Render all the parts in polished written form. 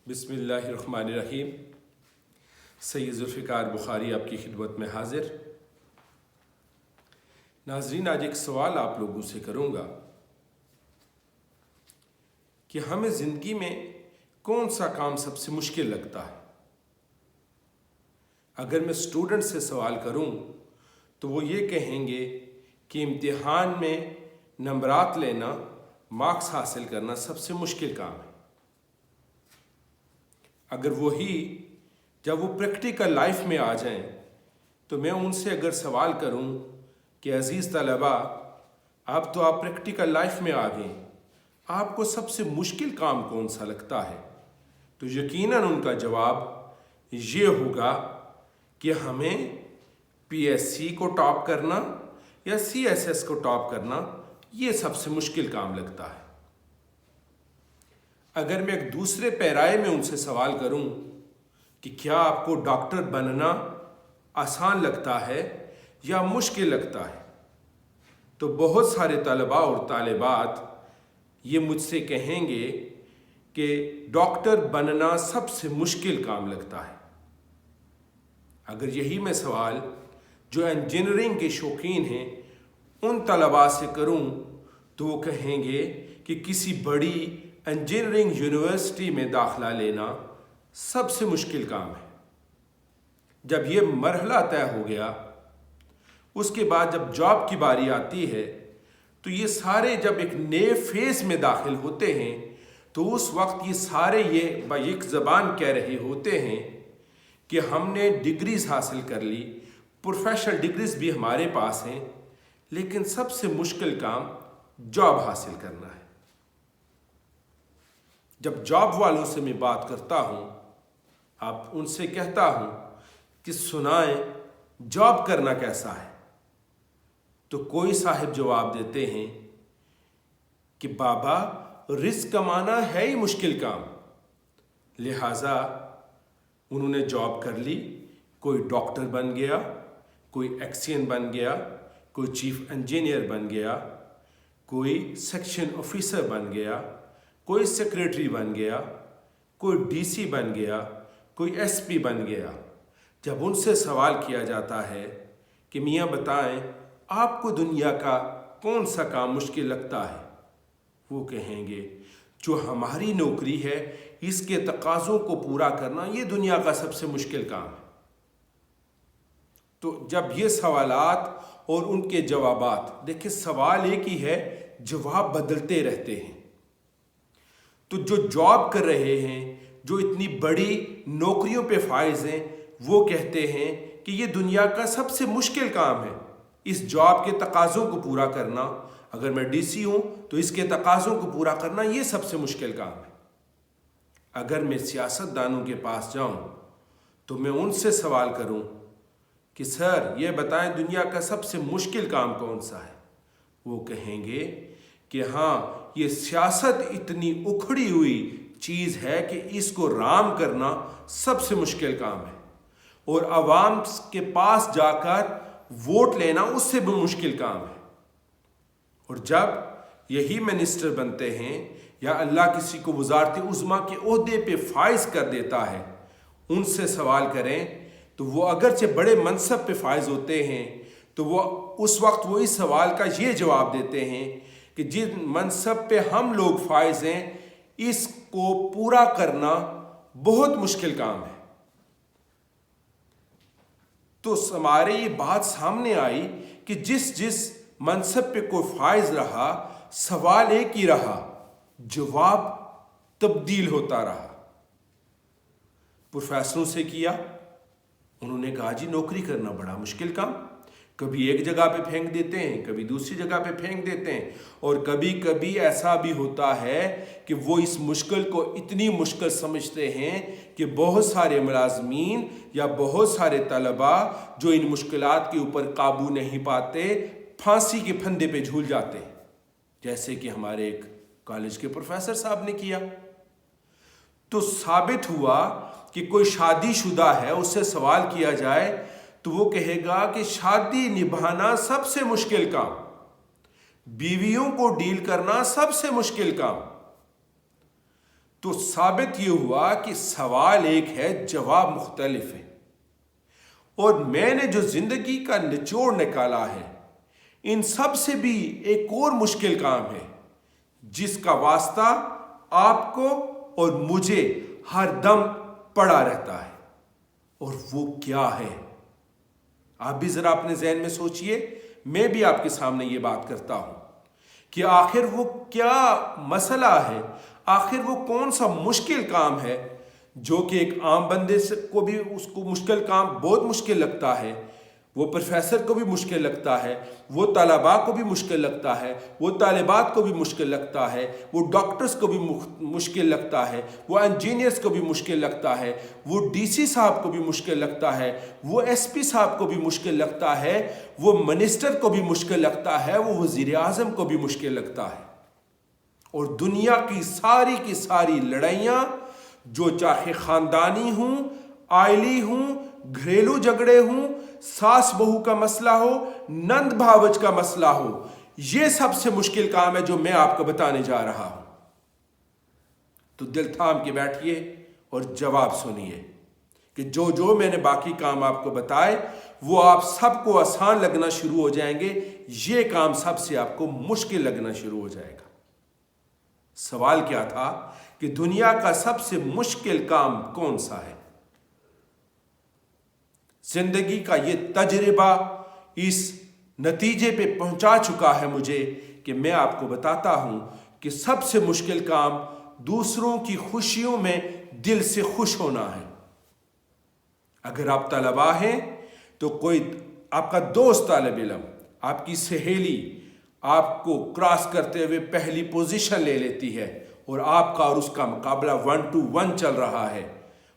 بسم اللہ الرحمن الرحیم۔ سید ذوالفقار بخاری آپ کی خدمت میں حاضر۔ ناظرین، آج ایک سوال آپ لوگوں سے کروں گا کہ ہمیں زندگی میں کون سا کام سب سے مشکل لگتا ہے؟ اگر میں اسٹوڈنٹ سے سوال کروں تو وہ یہ کہیں گے کہ امتحان میں نمبرات لینا، مارکس حاصل کرنا سب سے مشکل کام ہے۔ اگر وہی جب وہ پریکٹیکل لائف میں آ جائیں تو میں ان سے اگر سوال کروں کہ عزیز طلباء، اب تو آپ پریکٹیکل لائف میں آ گئے، آپ کو سب سے مشکل کام کون سا لگتا ہے؟ تو یقیناً ان کا جواب یہ ہوگا کہ ہمیں پی ایس سی کو ٹاپ کرنا یا سی ایس ایس کو ٹاپ کرنا یہ سب سے مشکل کام لگتا ہے۔ اگر میں ایک دوسرے پیرائے میں ان سے سوال کروں کہ کیا آپ کو ڈاکٹر بننا آسان لگتا ہے یا مشکل لگتا ہے، تو بہت سارے طلباء اور طالبات یہ مجھ سے کہیں گے کہ ڈاکٹر بننا سب سے مشکل کام لگتا ہے۔ اگر یہی میں سوال جو انجینئرنگ کے شوقین ہیں ان طلباء سے کروں تو وہ کہیں گے کہ کسی بڑی انجینئرنگ یونیورسٹی میں داخلہ لینا سب سے مشکل کام ہے۔ جب یہ مرحلہ طے ہو گیا، اس کے بعد جب جاب کی باری آتی ہے تو یہ سارے جب ایک نئے فیز میں داخل ہوتے ہیں تو اس وقت یہ سارے یہ بیک زبان کہہ رہے ہوتے ہیں کہ ہم نے ڈگریز حاصل کر لی، پروفیشنل ڈگریز بھی ہمارے پاس ہیں، لیکن سب سے مشکل کام جاب حاصل کرنا ہے۔ جب جاب والوں سے میں بات کرتا ہوں، اب ان سے کہتا ہوں کہ سنائیں جاب کرنا کیسا ہے، تو کوئی صاحب جواب دیتے ہیں کہ بابا رزق کمانا ہے ہی مشکل کام، لہٰذا انہوں نے جاب کر لی، کوئی ڈاکٹر بن گیا، کوئی ایکسین بن گیا، کوئی چیف انجینئر بن گیا، کوئی سیکشن آفیسر بن گیا، کوئی سیکریٹری بن گیا، کوئی ڈی سی بن گیا، کوئی ایس پی بن گیا۔ جب ان سے سوال کیا جاتا ہے کہ میاں بتائیں آپ کو دنیا کا کون سا کام مشکل لگتا ہے، وہ کہیں گے جو ہماری نوکری ہے اس کے تقاضوں کو پورا کرنا یہ دنیا کا سب سے مشکل کام ہے۔ تو جب یہ سوالات اور ان کے جوابات، دیکھیں سوال ایک ہی ہے، جواب بدلتے رہتے ہیں۔ تو جو جاب کر رہے ہیں، جو اتنی بڑی نوکریوں پہ فائز ہیں، وہ کہتے ہیں کہ یہ دنیا کا سب سے مشکل کام ہے، اس جاب کے تقاضوں کو پورا کرنا۔ اگر میں ڈی سی ہوں تو اس کے تقاضوں کو پورا کرنا یہ سب سے مشکل کام ہے۔ اگر میں سیاست دانوں کے پاس جاؤں تو میں ان سے سوال کروں کہ سر یہ بتائیں دنیا کا سب سے مشکل کام کون سا ہے، وہ کہیں گے کہ ہاں یہ سیاست اتنی اکھڑی ہوئی چیز ہے کہ اس کو رام کرنا سب سے مشکل کام ہے، اور عوام کے پاس جا کر ووٹ لینا اس سے بھی مشکل کام ہے۔ اور جب یہی منسٹر بنتے ہیں یا اللہ کسی کو وزارت عظمیٰ کے عہدے پہ فائز کر دیتا ہے، ان سے سوال کریں تو وہ اگرچہ بڑے منصب پہ فائز ہوتے ہیں تو وہ اس وقت وہ اس سوال کا یہ جواب دیتے ہیں کہ جن منصب پہ ہم لوگ فائز ہیں اس کو پورا کرنا بہت مشکل کام ہے۔ تو ہمارے یہ بات سامنے آئی کہ جس منصب پہ کوئی فائز رہا، سوال ایک ہی رہا، جواب تبدیل ہوتا رہا۔ پروفیسروں سے کیا، انہوں نے کہا جی نوکری کرنا بڑا مشکل کام، کبھی ایک جگہ پہ پھینک دیتے ہیں، کبھی دوسری جگہ پہ پھینک دیتے ہیں، اور کبھی کبھی ایسا بھی ہوتا ہے کہ وہ اس مشکل کو اتنی مشکل سمجھتے ہیں کہ بہت سارے ملازمین یا بہت سارے طلباء جو ان مشکلات کے اوپر قابو نہیں پاتے پھانسی کے پھندے پہ جھول جاتے ہیں، جیسے کہ ہمارے ایک کالج کے پروفیسر صاحب نے کیا۔ تو ثابت ہوا کہ کوئی شادی شدہ ہے، اس سے سوال کیا جائے تو وہ کہے گا کہ شادی نبھانا سب سے مشکل کام، بیویوں کو ڈیل کرنا سب سے مشکل کام۔ تو ثابت یہ ہوا کہ سوال ایک ہے، جواب مختلف ہے۔ اور میں نے جو زندگی کا نچوڑ نکالا ہے، ان سب سے بھی ایک اور مشکل کام ہے جس کا واسطہ آپ کو اور مجھے ہر دم پڑا رہتا ہے، اور وہ کیا ہے؟ آپ بھی ذرا اپنے ذہن میں سوچئے، میں بھی آپ کے سامنے یہ بات کرتا ہوں کہ آخر وہ کیا مسئلہ ہے، آخر وہ کون سا مشکل کام ہے جو کہ ایک عام بندے کو بھی اس کو مشکل کام بہت مشکل لگتا ہے، وہ پروفیسر کو بھی مشکل لگتا ہے، وہ طلباء کو بھی مشکل لگتا ہے، وہ طالبات کو بھی مشکل لگتا ہے، وہ ڈاکٹرز کو بھی مشکل لگتا ہے، وہ انجینئرز کو بھی مشکل لگتا ہے، وہ ڈی سی صاحب کو بھی مشکل لگتا ہے، وہ ایس پی صاحب کو بھی مشکل لگتا ہے، وہ منسٹر کو بھی مشکل لگتا ہے، وہ وزیر اعظم کو بھی مشکل لگتا ہے۔ اور دنیا کی ساری لڑائیاں، جو چاہے خاندانی ہوں، آئلی ہوں، گھریلو جھگڑے ہوں، ساس بہو کا مسئلہ ہو، نند بھاوج کا مسئلہ ہو، یہ سب سے مشکل کام ہے جو میں آپ کو بتانے جا رہا ہوں۔ تو دل تھام کے بیٹھیے اور جواب سنیے کہ جو میں نے باقی کام آپ کو بتائے وہ آپ سب کو آسان لگنا شروع ہو جائیں گے، یہ کام سب سے آپ کو مشکل لگنا شروع ہو جائے گا۔ سوال کیا تھا کہ دنیا کا سب سے مشکل کام کون سا ہے؟ زندگی کا یہ تجربہ اس نتیجے پہ پہنچا چکا ہے مجھے کہ میں آپ کو بتاتا ہوں کہ سب سے مشکل کام دوسروں کی خوشیوں میں دل سے خوش ہونا ہے۔ اگر آپ طلباء ہیں تو کوئی آپ کا دوست طالب علم، آپ کی سہیلی آپ کو کراس کرتے ہوئے پہلی پوزیشن لے لیتی ہے اور آپ کا اور اس کا مقابلہ 1 to 1 چل رہا ہے،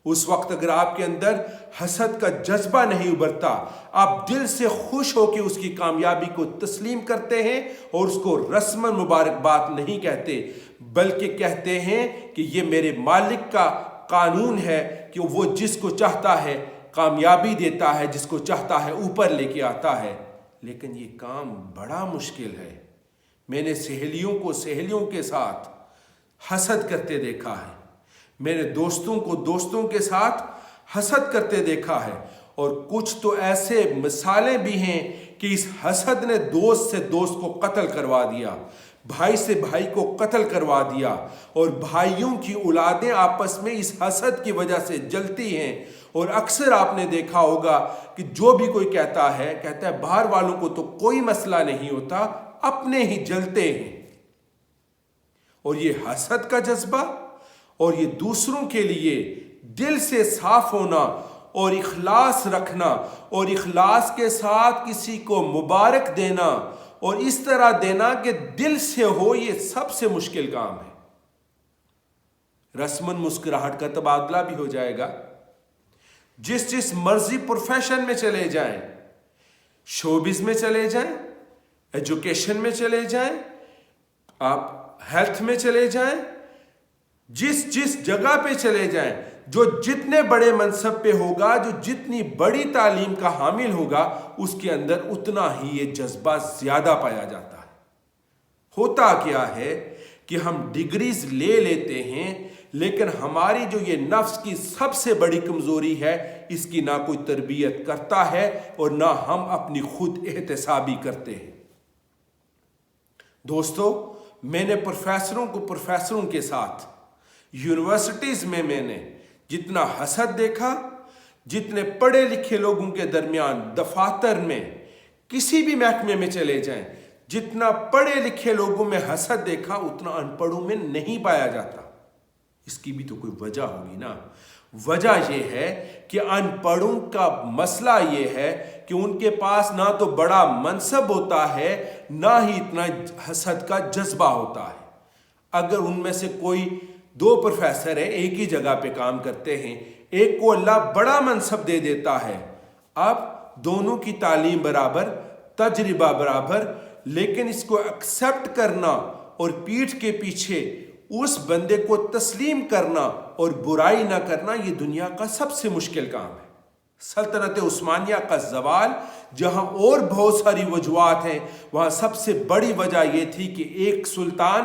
اس وقت اگر آپ کے اندر حسد کا جذبہ نہیں ابھرتا، آپ دل سے خوش ہو کے اس کی کامیابی کو تسلیم کرتے ہیں اور اس کو رسماً مبارکباد نہیں کہتے، بلکہ کہتے ہیں کہ یہ میرے مالک کا قانون ہے کہ وہ جس کو چاہتا ہے کامیابی دیتا ہے، جس کو چاہتا ہے اوپر لے کے آتا ہے۔ لیکن یہ کام بڑا مشکل ہے۔ میں نے سہیلیوں کے ساتھ حسد کرتے دیکھا ہے، میں نے دوستوں کو دوستوں کے ساتھ حسد کرتے دیکھا ہے، اور کچھ تو ایسے مثالیں بھی ہیں کہ اس حسد نے دوست سے دوست کو قتل کروا دیا، بھائی سے بھائی کو قتل کروا دیا، اور بھائیوں کی اولادیں آپس میں اس حسد کی وجہ سے جلتی ہیں۔ اور اکثر آپ نے دیکھا ہوگا کہ جو بھی کوئی کہتا ہے باہر والوں کو تو کوئی مسئلہ نہیں ہوتا، اپنے ہی جلتے ہیں۔ اور یہ حسد کا جذبہ اور یہ دوسروں کے لیے دل سے صاف ہونا اور اخلاص رکھنا اور اخلاص کے ساتھ کسی کو مبارک دینا اور اس طرح دینا کہ دل سے ہو، یہ سب سے مشکل کام ہے۔ رسماً مسکراہٹ کا تبادلہ بھی ہو جائے گا، جس مرضی پروفیشن میں چلے جائیں، شوبز میں چلے جائیں، ایجوکیشن میں چلے جائیں، آپ ہیلتھ میں چلے جائیں، جس جگہ پہ چلے جائیں، جو جتنے بڑے منصب پہ ہوگا، جو جتنی بڑی تعلیم کا حامل ہوگا، اس کے اندر اتنا ہی یہ جذبہ زیادہ پایا جاتا ہے۔ ہوتا کیا ہے کہ ہم ڈگریز لے لیتے ہیں، لیکن ہماری جو یہ نفس کی سب سے بڑی کمزوری ہے، اس کی نہ کوئی تربیت کرتا ہے اور نہ ہم اپنی خود احتسابی کرتے ہیں۔ دوستو، میں نے پروفیسروں کے ساتھ یونیورسٹیز میں نے جتنا حسد دیکھا، جتنے پڑھے لکھے لوگوں کے درمیان دفاتر میں کسی بھی محکمے میں چلے جائیں، جتنا پڑھے لکھے لوگوں میں حسد دیکھا اتنا ان پڑھوں میں نہیں پایا جاتا۔ اس کی بھی تو کوئی وجہ ہوگی نا۔ وجہ یہ ہے کہ ان پڑھوں کا مسئلہ یہ ہے کہ ان کے پاس نہ تو بڑا منصب ہوتا ہے، نہ ہی اتنا حسد کا جذبہ ہوتا ہے۔ اگر ان میں سے کوئی 2 پروفیسر ہیں، ایک ہی جگہ پہ کام کرتے ہیں، ایک کو اللہ بڑا منصب دے دیتا ہے، اب دونوں کی تعلیم برابر، تجربہ برابر، لیکن اس کو ایکسپٹ کرنا اور پیٹھ کے پیچھے اس بندے کو تسلیم کرنا اور برائی نہ کرنا، یہ دنیا کا سب سے مشکل کام ہے۔ سلطنت عثمانیہ کا زوال، جہاں اور بہت ساری وجوہات ہیں، وہاں سب سے بڑی وجہ یہ تھی کہ ایک سلطان